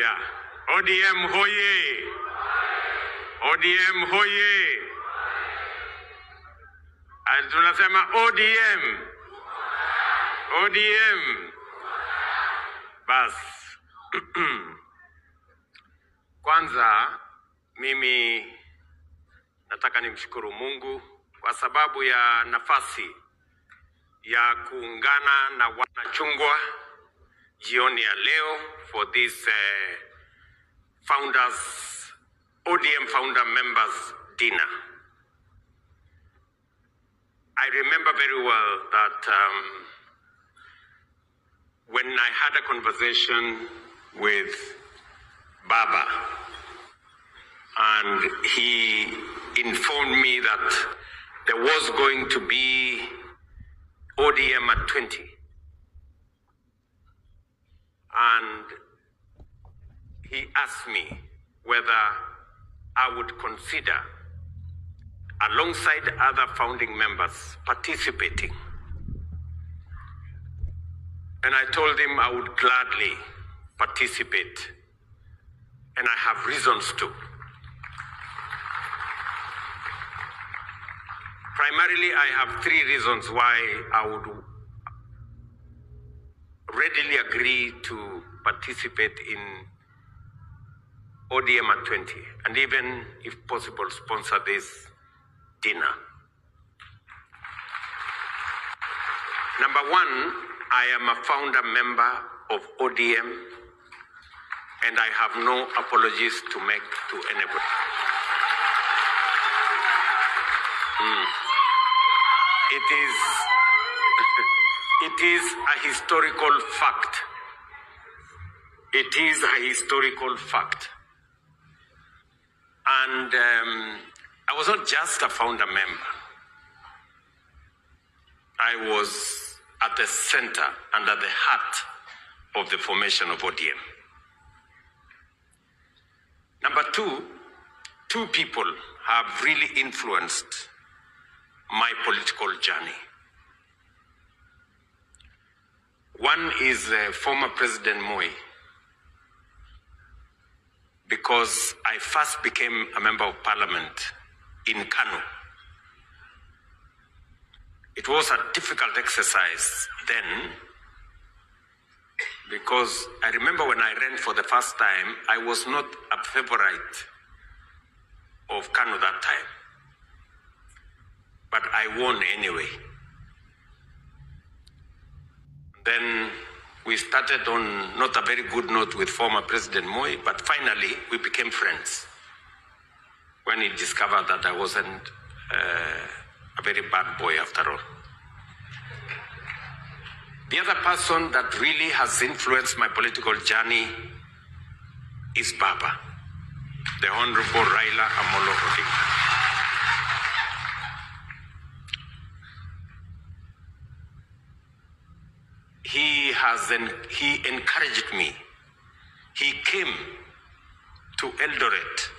Hallelujah. ODM hoye. ODM hoye. Tunasema ODM. ODM. Bas. Kwanza mimi nataka nimshukuru Mungu kwa sababu ya nafasi ya kuungana na wanachungwa jioni ya leo for this ODM founder members dinner. I remember very well that when I had a conversation with Baba, and he informed me that there was going to be ODM at 20. And he asked me whether I would consider, alongside other founding members, participating. And I told him I would gladly participate, and I have reasons to. Primarily, I have three reasons why I would readily agree to participate in ODM at 20, and even, if possible, sponsor this dinner. Number one, I am a founder member of ODM, and I have no apologies to make to anybody. It is a historical fact. It is a historical fact. And I was not just a founder member. I was at the center and at the heart of the formation of ODM. Number two people have really influenced my political journey. One is former President Moi, because I first became a member of parliament in Kano. It was a difficult exercise then, because I remember when I ran for the first time, I was not a favorite of Kano that time, but I won anyway. Then we started on not a very good note with former President Moi, but finally we became friends when he discovered that I wasn't a very bad boy after all. The other person that really has influenced my political journey is Baba, the Honorable Raila Amolo Odinga. He encouraged me. He came to Eldoret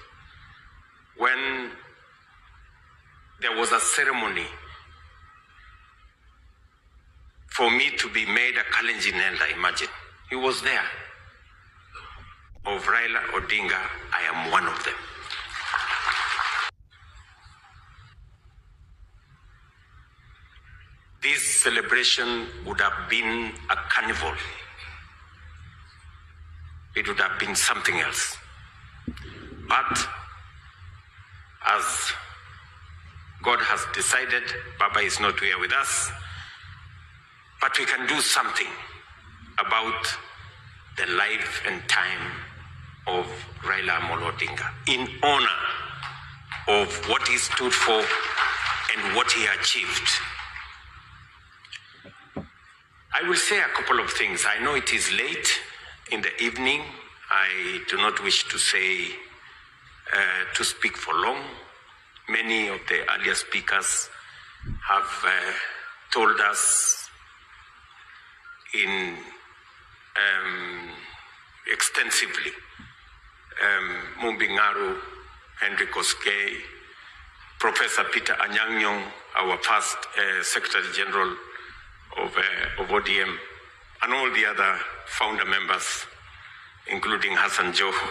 when there was a ceremony for me to be made a Kalenjin elder, imagine. He was there. Of Raila Odinga, I am one of them. This celebration would have been a carnival. It would have been something else. But as God has decided, Baba is not here with us, but we can do something about the life and time of Raila Amolo Odinga in honor of what he stood for and what he achieved. I will say a couple of things. I know it is late in the evening. I do not wish to speak for long. Many of the earlier speakers have told us extensively. Mumbingaru, Henry Koskei, Professor Peter Anyang-Nyong, our first Secretary General of ODM, and all the other founder members including Hassan Joho,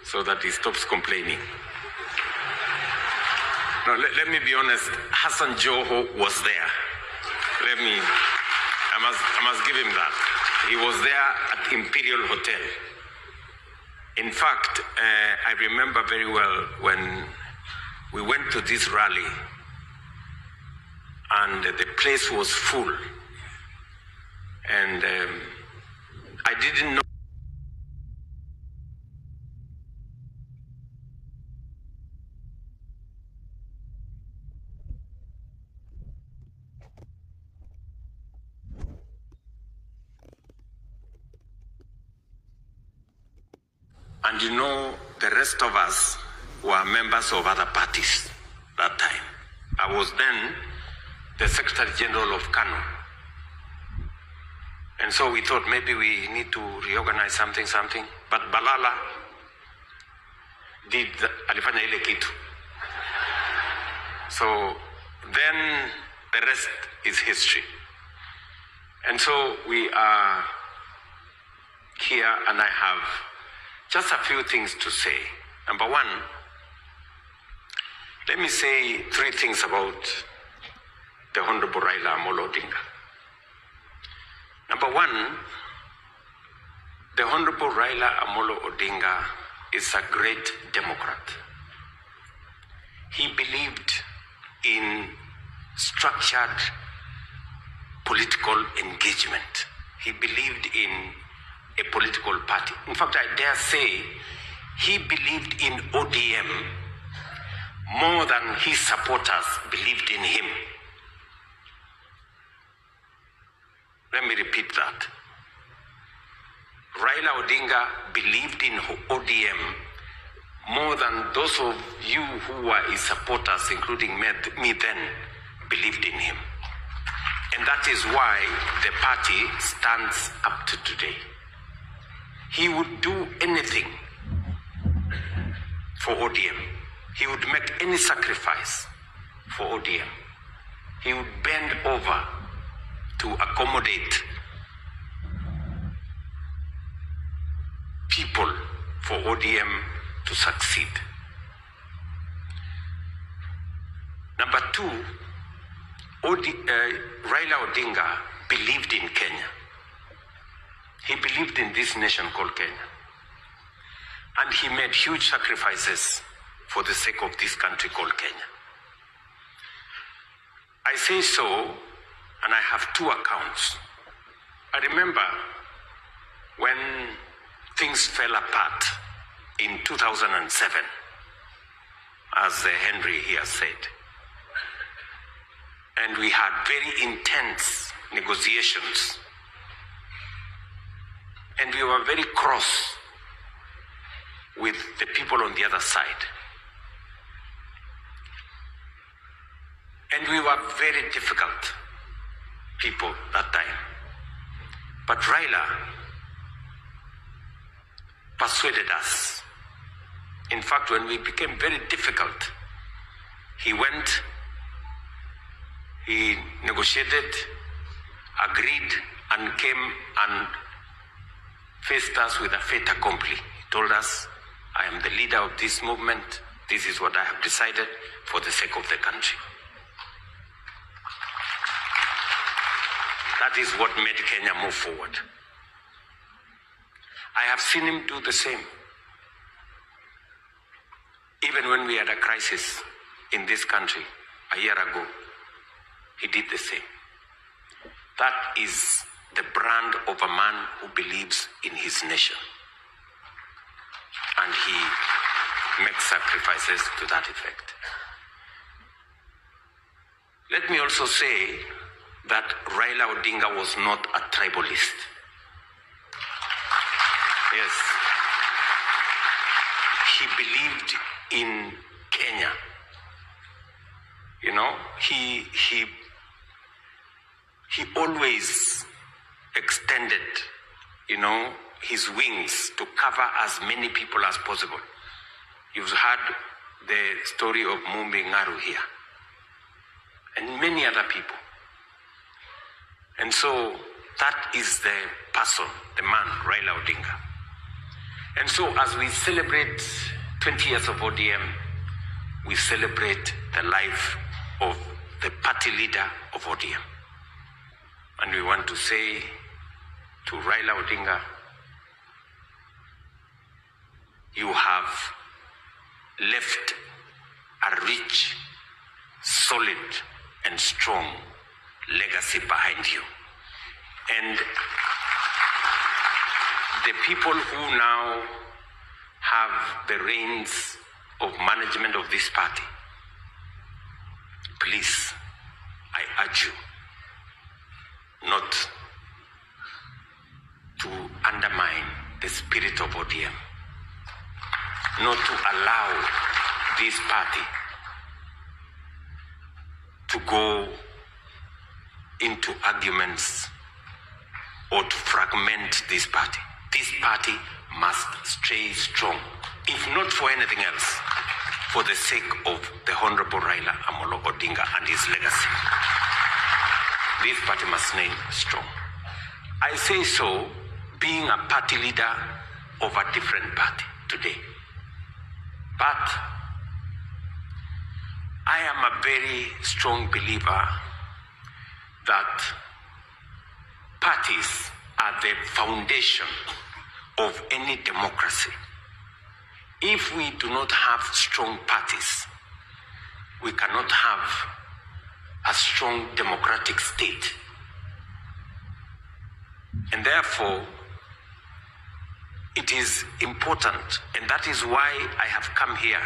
so that he stops complaining. No, let me be honest, Hassan Joho was there. I must give him that. He was there at Imperial Hotel. In fact, I remember very well when we went to this rally and the place was full. And I didn't know. And you know, the rest of us were members of other parties that time. I was then the Secretary General of Kano. And so we thought maybe we need to reorganize something. But Balala did alifanya ile kitu. So then the rest is history. And so we are here, and I have just a few things to say. Number one, let me say three things about the Honorable Raila Amolo Odinga. Number one, the Honorable Raila Amolo Odinga is a great Democrat. He believed in structured political engagement. He believed in a political party. In fact, I dare say he believed in ODM more than his supporters believed in him. Let me repeat that. Raila Odinga believed in ODM more than those of you who were his supporters, including me then, believed in him. And that is why the party stands up to today. He would do anything for ODM. He would make any sacrifice for ODM. He would bend over to accommodate people for ODM to succeed. Number two, Raila Odinga believed in Kenya. He believed in this nation called Kenya. And he made huge sacrifices for the sake of this country called Kenya. I say so, and I have two accounts. I remember when things fell apart in 2007, as Henry here said. And we had very intense negotiations. And we were very cross with the people on the other side. And we were very difficult people that time. But Raila persuaded us. In fact, when we became very difficult, he went, he negotiated, agreed, and came and faced us with a fait accompli. He told us, I am the leader of this movement. This is what I have decided for the sake of the country. That is what made Kenya move forward. I have seen him do the same. Even when we had a crisis in this country a year ago, he did the same. That is the brand of a man who believes in his nation. And he makes sacrifices to that effect. Let me also say that Raila Odinga was not a tribalist. Yes. He believed in Kenya. You know, he always extended, his wings to cover as many people as possible. You've heard the story of Mumbi Ngaru here, and many other people. And so that is the person, the man, Raila Odinga. And so as we celebrate 20 years of ODM, we celebrate the life of the party leader of ODM. And we want to say to Raila Odinga, you have left a rich, solid, and strong legacy behind you. And the people who now have the reins of management of this party, please, I urge you not to undermine the spirit of ODM, not to allow this party to go into arguments or to fragment this party. This party must stay strong, if not for anything else, for the sake of the Honorable Raila Amolo Odinga and his legacy. This party must stay strong. I say so being a party leader of a different party today. But I am a very strong believer that parties are the foundation of any democracy. If we do not have strong parties, we cannot have a strong democratic state. And therefore, it is important, and that is why I have come here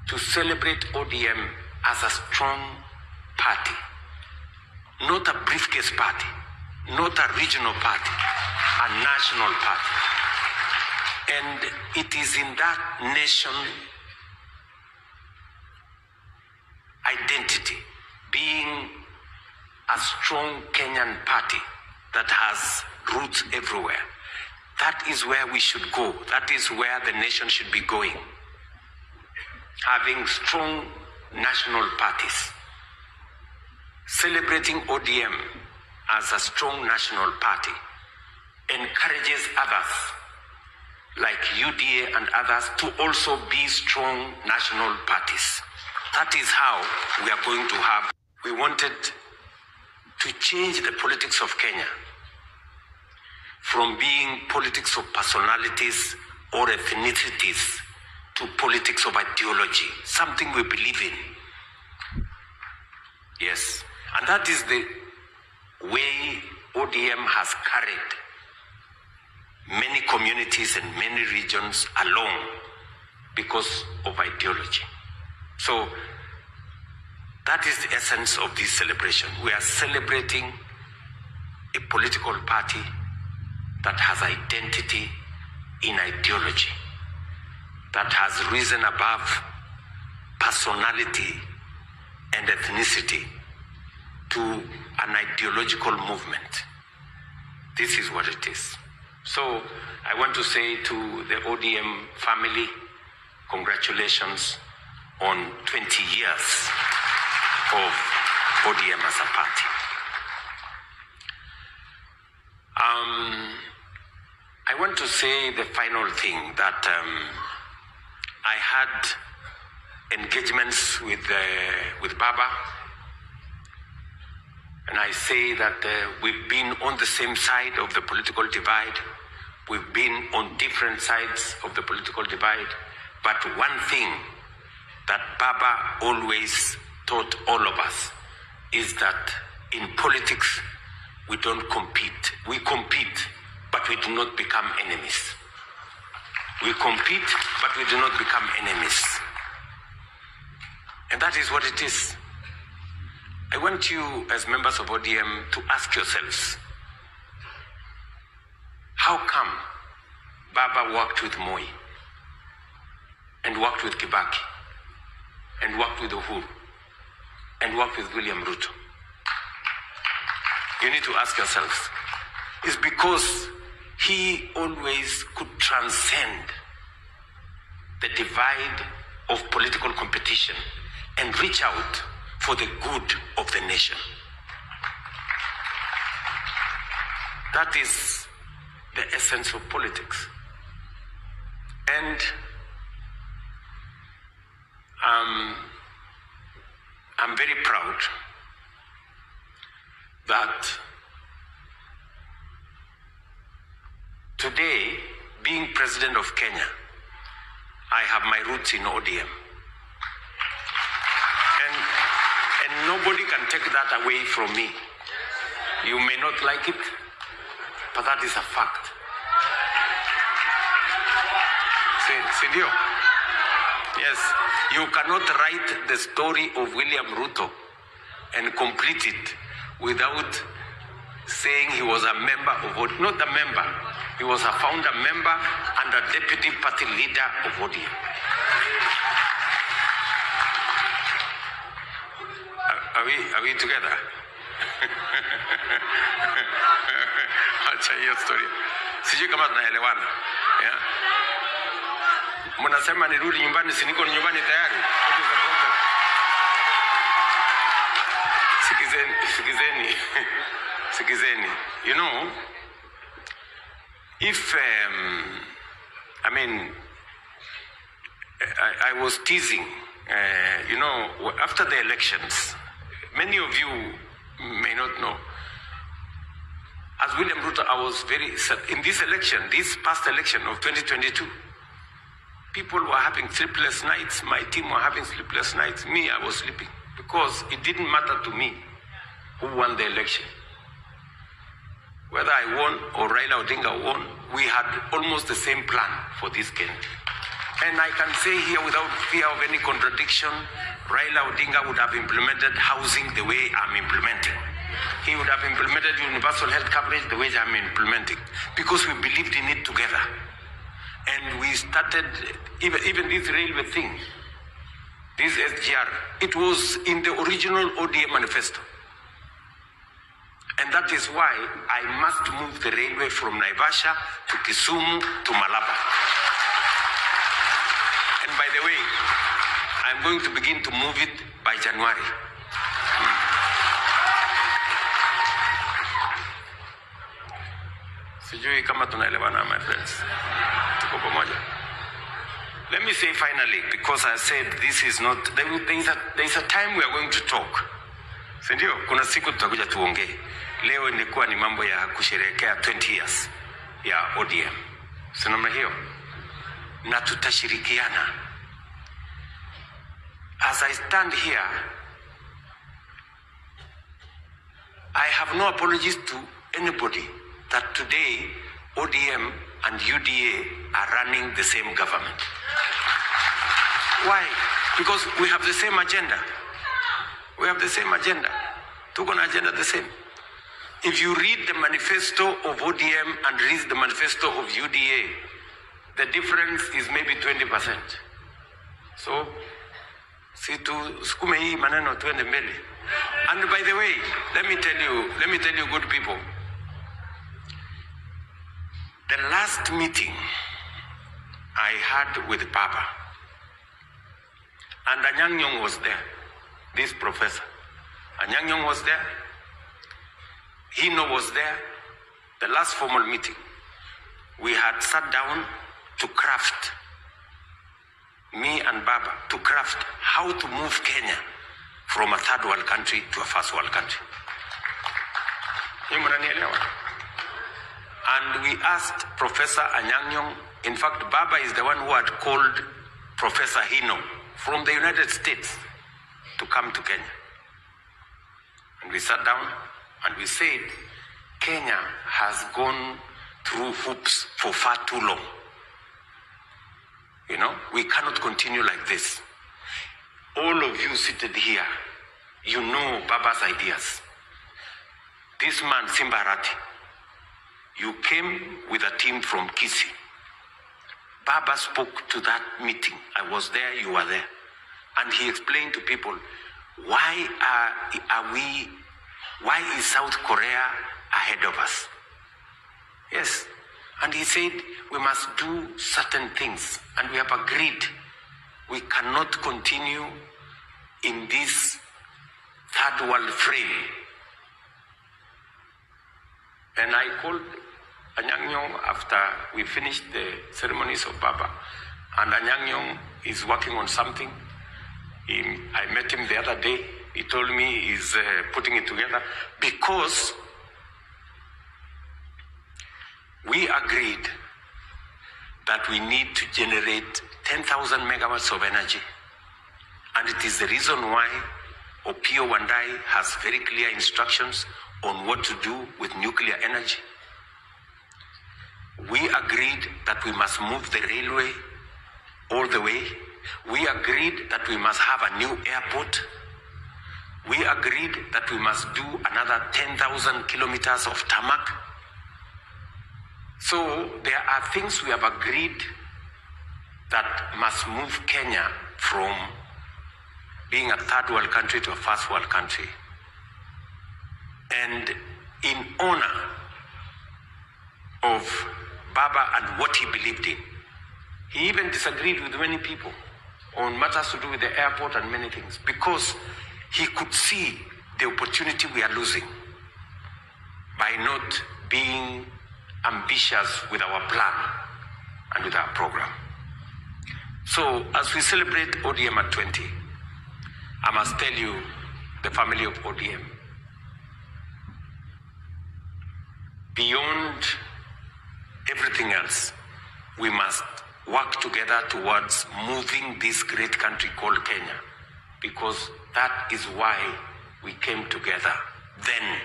to celebrate ODM as a strong party, not a briefcase party, not a regional party, a national party. And it is in that nation identity, being a strong Kenyan party that has roots everywhere. That is where we should go. That is where the nation should be going. Having strong national parties. Celebrating ODM as a strong national party encourages others like UDA and others to also be strong national parties. That is how we are going to have. We wanted to change the politics of Kenya from being politics of personalities or ethnicities to politics of ideology, something we believe in. Yes, and that is the way ODM has carried many communities and many regions along because of ideology. So that is the essence of this celebration. We are celebrating a political party that has identity in ideology, that has risen above personality and ethnicity to an ideological movement. This is what it is. So I want to say to the ODM family, congratulations on 20 years of ODM as a party. I want to say the final thing that I had engagements with Baba, and I say that we've been on the same side of the political divide. We've been on different sides of the political divide. But one thing that Baba always taught all of us is that in politics, we don't compete. We compete, but we do not become enemies. We compete, but we do not become enemies. And that is what it is. I want you, as members of ODM, to ask yourselves, how come Baba worked with Moi, and worked with Kibaki, and worked with Uhuru, and worked with William Ruto? You need to ask yourselves. It's because he always could transcend the divide of political competition and reach out for the good of the nation. That is the essence of politics. am very proud that today, being president of Kenya, I have my roots in ODM. And nobody can take that away from me. You may not like it, but that is a fact. Sindio? Yes, you cannot write the story of William Ruto and complete it without saying he was a member of ODM. Not a member, he was a founder member and a deputy party leader of ODM. Are we together? Acha hiyo story. Sijui kama tunaelewana. Yeah? Mnasema nirudi nyumbani, si niko nyumbani tayari. Sikizeni. You know, if I was teasing, you know, after the elections, many of you may not know, as William Ruto, I was very sad. In this election, this past election of 2022, people were having sleepless nights. My team were having sleepless nights. Me, I was sleeping because it didn't matter to me who won the election. Whether I won or Raila Odinga won, we had almost the same plan for this Kenya. And I can say here without fear of any contradiction, Raila Odinga would have implemented housing the way I'm implementing. He would have implemented universal health coverage the way I'm implementing, because we believed in it together. And we started, even this railway thing, this SGR, it was in the original ODM manifesto. And that is why I must move the railway from Naivasha to Kisumu to Malaba. And by the way, I'm going to begin to move it by January. Sijui kama tunaelewana, my friends. Tuko pamoja. Let me say finally, because I said this is not, there is a time we are going to talk. Sindio? Kuna siku tutakuja tuongee. Leo ilikuwa ni mambo ya kusherehekea 20 years ya ODM. Sinamna hiyo. Na tutashirikiana. As I stand here, I have no apologies to anybody that today ODM and UDA are running the same government. Why? Because we have the same agenda. We have the same agenda. Tuko na agenda the same. If you read the manifesto of ODM and read the manifesto of UDA, the difference is maybe 20%. So, si tu sukume hii maneno tuende mbele. And by the way, let me tell you good people. The last meeting I had with Papa, and Anyang' Nyong'o was there, this professor. Anyang' Nyong'o was there, Hino was there, the last formal meeting. We had sat down to craft, me and Baba, to craft how to move Kenya from a third world country to a first world country. And we asked Professor Anyang' Nyong'o, in fact, Baba is the one who had called Professor Hino from the United States to come to Kenya. And we sat down and we said, Kenya has gone through hoops for far too long. You know, we cannot continue like this. All of you seated here, you know Baba's ideas. This man, Simba Arati, you came with a team from Kisii. Baba spoke to that meeting. I was there, you were there. And he explained to people, why is South Korea ahead of us? Yes. And he said, we must do certain things. And we have agreed we cannot continue in this third world frame. And I called Anyang' Nyong'o after we finished the ceremonies of Baba. And Anyang' Nyong'o is working on something. I met him the other day. he told me he's putting it together, because we agreed that we need to generate 10,000 megawatts of energy. And it is the reason why Opio Wandai has very clear instructions on what to do with nuclear energy. We agreed that we must move the railway all the way. We agreed that we must have a new airport. We agreed that we must do another 10,000 kilometers of tarmac. So there are things we have agreed that must move Kenya from being a third world country to a first world country. And in honor of Baba and what he believed in, he even disagreed with many people on matters to do with the airport and many things, because he could see the opportunity we are losing by not being ambitious with our plan and with our program. So as we celebrate ODM at 20, I must tell you, the family of ODM, beyond everything else, we must work together towards moving this great country called Kenya, because that is why we came together then.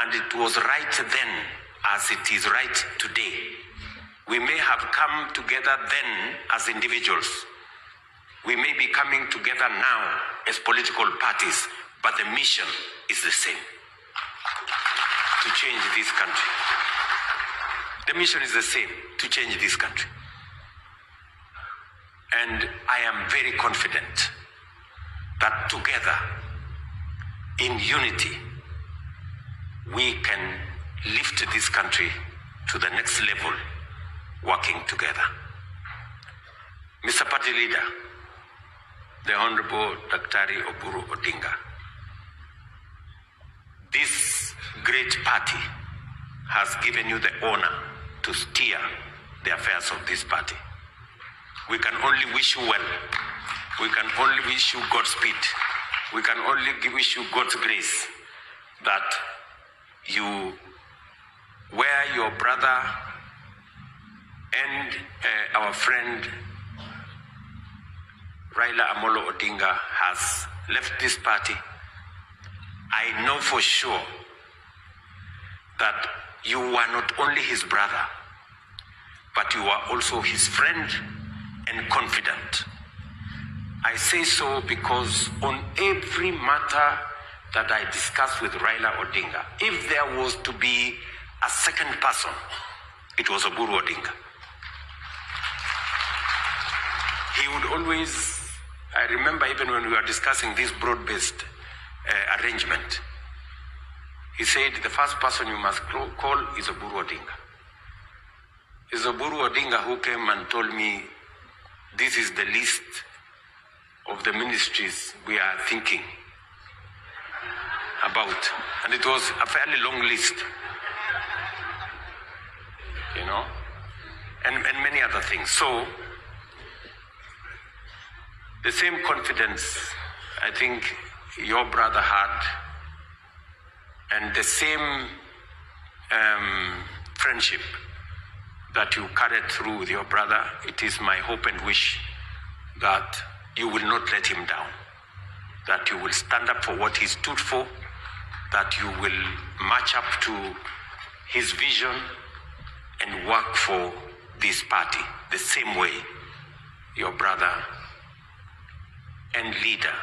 And it was right then as it is right today. We may have come together then as individuals. We may be coming together now as political parties, but the mission is the same: to change this country. The mission is the same: to change this country. And I am very confident that together, in unity, we can lift this country to the next level, working together. Mr. Party Leader, the Honorable Daktari Oburu Odinga, this great party has given you the honor to steer the affairs of this party. We can only wish you well. We can only wish you Godspeed. We can only wish you God's grace that you, where your brother and our friend Raila Amolo Odinga has left this party, I know for sure that you are not only his brother, but you are also his friend and confidant. I say so because on every matter that I discussed with Raila Odinga, if there was to be a second person, it was Oburu Odinga. He would always, I remember even when we were discussing this broad-based arrangement, he said the first person you must call is Oburu Odinga. It's Oburu Odinga who came and told me, this is the list of the ministries we are thinking about. And it was a fairly long list, you know, and many other things. So, the same confidence I think your brother had, and the same friendship that you carried through with your brother, it is my hope and wish that you will not let him down, that you will stand up for what he stood for, that you will match up to his vision and work for this party the same way your brother and leader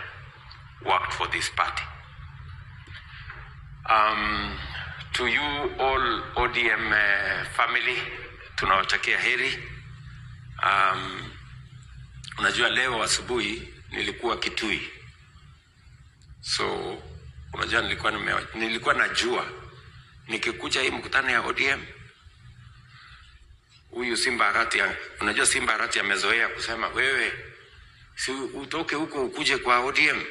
worked for this party. To you all ODM family, tunawatakia heri. Unajua leo asubuhi nilikuwa Kitui. So unajua nilikuwa najua nikikuja hii mkutano ya ODM, huyu Simba Arati, unajua Simba Arati amezoea kusema wewe si utoke huko ukuje kwa ODM.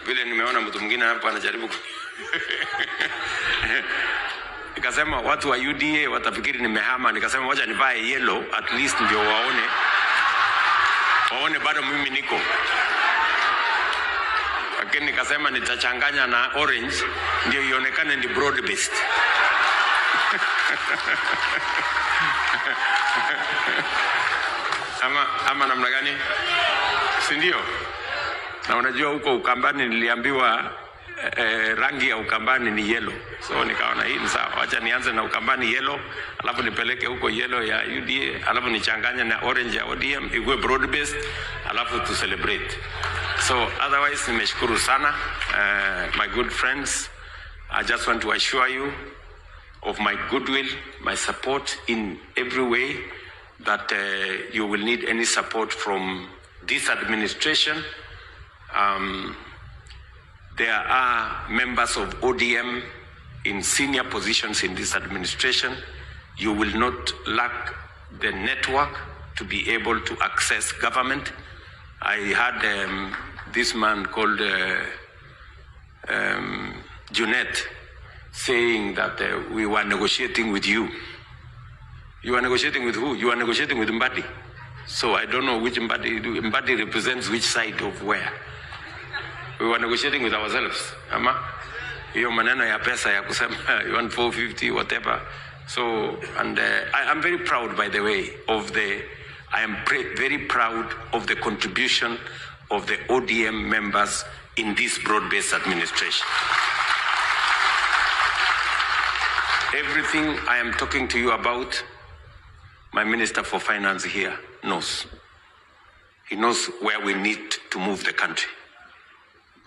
Vile nimeona mtu mwingine hapa anajaribu nikasema watu wa UDA watafikiri nimehama, nikasema wacha nivae yellow at least ndio waone bado mimi niko. lakini nikasema nitachanganya na orange ndio ionekane ni broad based. ama namna gani? Si ndio? Na unajua huko Ukambani niliambiwa rangi ya Ukambani ni yellow. So nikaona hii ni sawa. Acha nianze na Ukambani yellow, alafu nipeleke huko yellow ya UDA, alafu nichanganye na orange ya ODM, iwe broad based, alafu to celebrate. So otherwise nimeshukuru sana my good friends. I just want to assure you of my goodwill, my support in every way, that you will need any support from this administration. There are members of ODM in senior positions in this administration. You will not lack the network to be able to access government. I had this man called Junet saying that we were negotiating with you. You are negotiating with who? You are negotiating with Mbadi. So I don't know which Mbadi represents which side of where. We were negotiating with ourselves. Ama? Hiyo maneno ya pesa ya kusema you want 450 whatever. So and I am very proud, by the way, very proud of the contribution of the ODM members in this broad-based administration. Everything I am talking to you about, my Minister for Finance here knows. He knows where we need to move the country.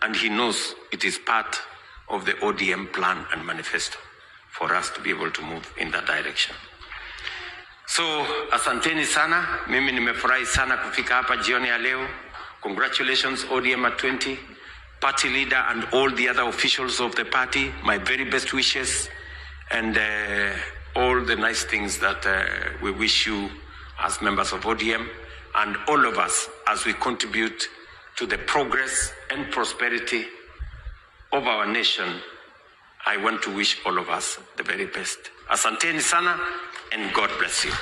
And he knows it is part of the ODM plan and manifesto for us to be able to move in that direction. So, asanteni sana. Mimi nimefurahi sana kufika hapa jioni ya leo. Congratulations ODM at 20, party leader and all the other officials of the party. My very best wishes and all the nice things that we wish you as members of ODM and all of us as we contribute to the progress and prosperity of our nation. I want to wish all of us the very best. Asanteni sana and God bless you.